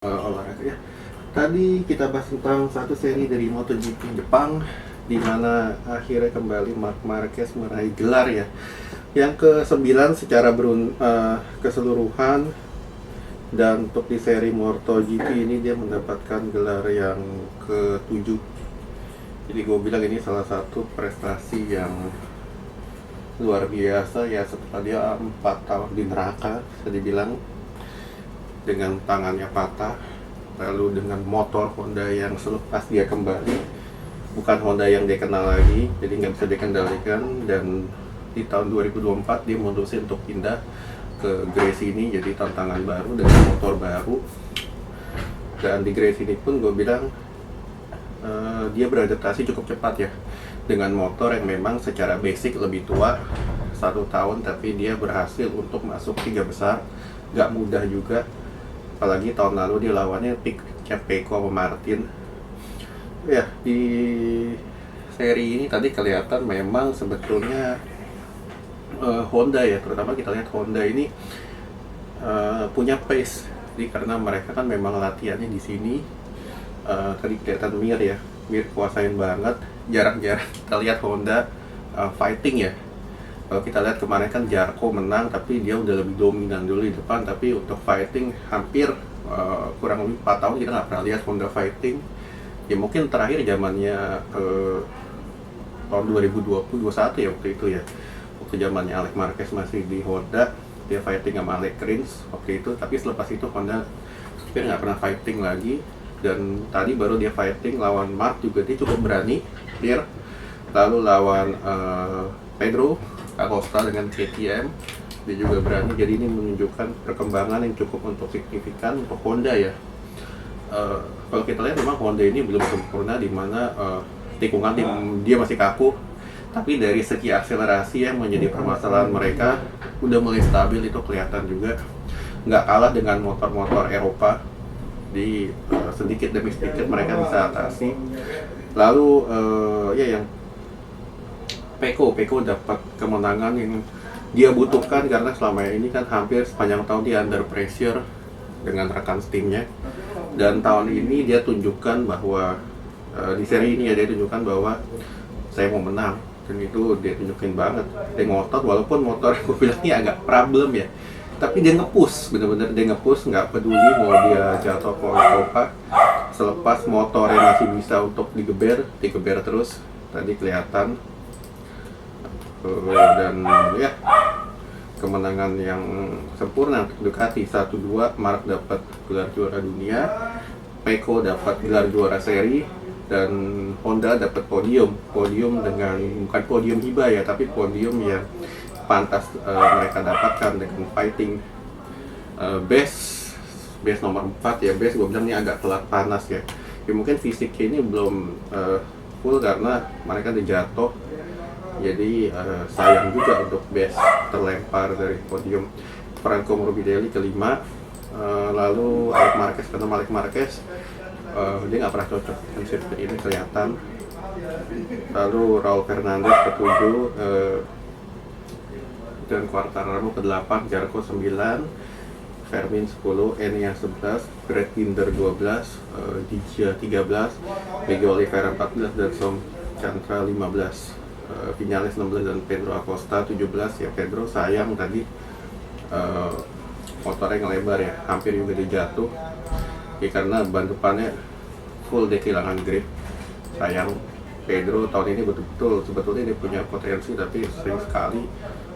Olahraga ya. Tadi kita bahas tentang satu seri dari MotoGP Jepang, di mana akhirnya kembali Marc Marquez meraih gelar ya. Yang ke-9 secara keseluruhan, dan untuk di seri MotoGP ini dia mendapatkan gelar yang ke-7. Jadi gue bilang ini salah satu prestasi yang luar biasa ya, setelah dia 4 tahun di neraka, bisa dibilang, dengan tangannya patah, lalu dengan motor Honda yang selepas dia kembali bukan Honda yang dia kenal lagi, jadi nggak bisa dikendalikan. Dan di tahun 2024 dia memutuskan untuk pindah ke Grace ini, jadi tantangan baru dengan motor baru. Dan di Grace ini pun gue bilang dia beradaptasi cukup cepat ya, dengan motor yang memang secara basic lebih tua 1 tahun, tapi dia berhasil untuk masuk 3 besar. Gak mudah juga, apalagi tahun lalu dia lawannya Pecco sama Martin ya. Di seri ini tadi kelihatan memang sebetulnya Honda ya, terutama kita lihat Honda ini punya pace. Jadi karena mereka kan memang latihannya di sini, tadi kelihatan Mir kuasain banget. Jarang-jarang kita lihat Honda fighting ya. Kalau kita lihat kemarin kan Zarco menang, tapi dia udah lebih dominan dulu di depan. Tapi untuk fighting hampir kurang lebih 4 tahun kita nggak pernah lihat Honda fighting. Ya mungkin terakhir zamannya tahun 2020-2021 ya waktu itu ya. Waktu zamannya Alex Marquez masih di Honda, dia fighting sama Alex Rins waktu itu. Tapi selepas itu Honda hampir nggak pernah fighting lagi. Dan tadi baru dia fighting lawan Marc juga, dia cukup berani. Lalu lawan Pedro Acosta dengan KTM, dia juga berani. Jadi ini menunjukkan perkembangan yang cukup untuk signifikan untuk Honda ya. Kalau kita lihat memang Honda ini belum sempurna, di mana tikungan dia masih kaku. Tapi dari segi akselerasi yang menjadi permasalahan mereka udah mulai stabil, itu kelihatan juga. Nggak kalah dengan motor-motor Eropa. Di sedikit demi sedikit mereka bisa atasi. Lalu yang Pecco dapat kemenangan yang dia butuhkan, karena selama ini kan hampir sepanjang tahun dia under pressure dengan rekan timnya. Dan tahun ini dia tunjukkan bahwa di seri ini ya, dia tunjukkan bahwa saya mau menang. Dan itu dia tunjukin banget, dia ngotot walaupun motor gue bilang ini agak problem ya, tapi dia nge-push, bener-bener dia nge-push, nggak peduli mau dia jatuh apa. Selepas motornya masih bisa untuk digeber terus. Tadi kelihatan. Dan ya, kemenangan yang sempurna untuk Ducati. 1-2, Marc dapat gelar juara dunia, Pecco dapat gelar juara seri, dan Honda dapat podium dengan bukan podium hibah ya, tapi podium yang pantas mereka dapatkan dengan fighting. Base nomor 4 ya, base gue bilang ini agak telat panas ya. Mungkin fisiknya ini belum full karena mereka dijatuh. Jadi sayang juga untuk base terlempar dari podium. Franco Morbidelli ke-5, lalu Alex Marquez dia nggak pernah cocok dengan sirkuit ini, kelihatan. Lalu Raul Fernandez ke-7, dan Quartararo ke-8, Zarco 9, Vermin 10, Enya 11, Brad Binder 12, Dijia 13, Miguel Oliveira 14, dan Som Chandra 15. Vinales 16 dan Pedro Acosta 17 ya. Pedro sayang tadi motornya ngelebar ya, hampir juga dia jatuh ya, karena ban depannya full dia kehilangan grip. Sayang. Pedro tahun ini betul-betul sebetulnya dia punya potensi, tapi sering sekali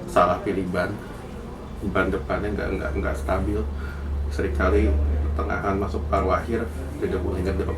salah pilih ban depannya nggak stabil. Seringkali pertengahan masuk paruh akhir dia udah mulai ngedrop.